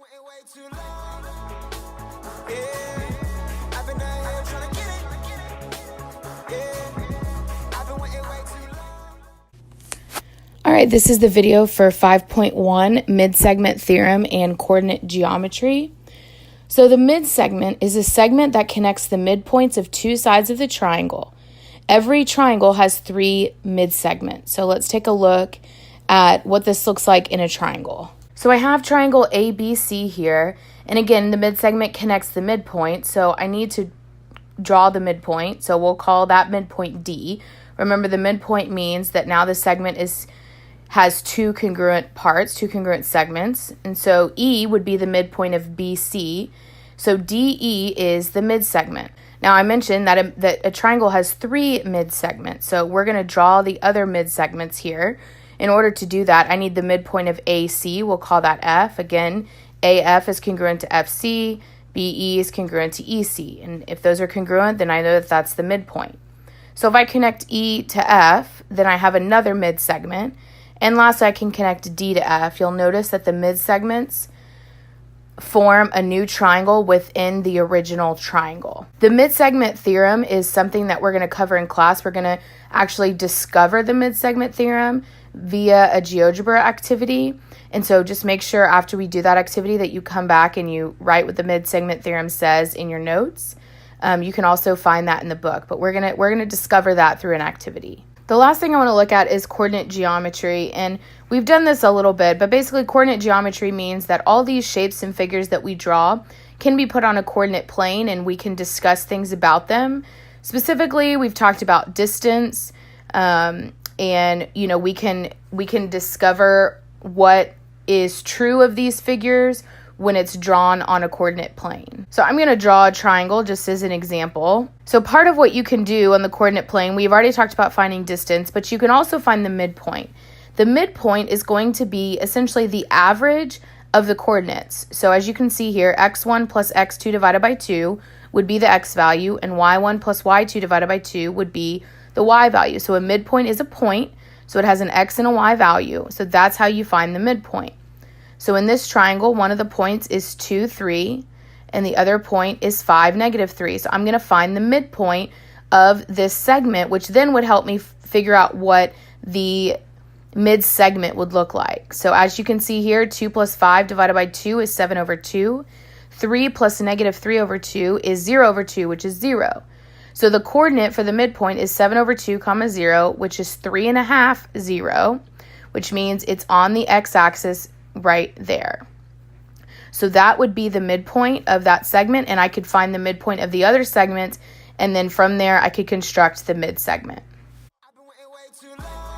waiting way too long. Yeah, I've been down here trying to get it. Yeah, I've been waiting way too long. All right, this is the video for 5.1, Midsegment Theorem and Coordinate Geometry. So the midsegment is a segment that connects the midpoints of two sides of the triangle. Every triangle has three midsegments. So let's take a look at what this looks like in a triangle. So I have triangle ABC here, and again, the midsegment connects the midpoint, so I need to draw the midpoint, so we'll call that midpoint D. Remember, the midpoint means that now the segment has two congruent parts, two congruent segments, and so E would be the midpoint of BC, so DE is the midsegment. Now, I mentioned that a triangle has three midsegments, so we're going to draw the other midsegments here. In order to do that, I need the midpoint of AC. We'll call that F. Again, AF is congruent to FC, BE is congruent to EC, and if those are congruent, then I know that that's the midpoint. So if I connect E to F, then I have another midsegment, and lastly, I can connect D to F. You'll notice that the midsegments form a new triangle within the original triangle. The midsegment theorem is something that we're going to cover in class. We're going to actually discover the midsegment theorem via a GeoGebra activity. And so just make sure after we do that activity that you come back and you write what the midsegment theorem says in your notes. You can also find that in the book, but we're gonna discover that through an activity. The last thing I want to look at is coordinate geometry, and we've done this a little bit, but basically coordinate geometry means that all these shapes and figures that we draw can be put on a coordinate plane, and we can discuss things about them. Specifically, we've talked about distance, and we can discover what is true of these figures when it's drawn on a coordinate plane. So I'm going to draw a triangle just as an example. So part of what you can do on the coordinate plane, we've already talked about finding distance, but you can also find the midpoint. The midpoint is going to be essentially the average of the coordinates. So as you can see here, x1 plus x2 divided by 2 would be the x value, and y1 plus y2 divided by 2 would be the y value. So a midpoint is a point, so it has an x and a y value. So that's how you find the midpoint. So in this triangle, one of the points is 2, 3, and the other point is 5, negative 3. So I'm going to find the midpoint of this segment, which then would help me figure out what the mid-segment would look like. So as you can see here, 2 plus 5 divided by 2 is 7 over 2. 3 plus negative 3 over 2 is 0 over 2, which is 0. So the coordinate for the midpoint is 7 over 2, 0, which is 3.5, 0, which means it's on the x-axis right there. So that would be the midpoint of that segment, and I could find the midpoint of the other segment, and then from there I could construct the mid-segment. I've been waiting way too long.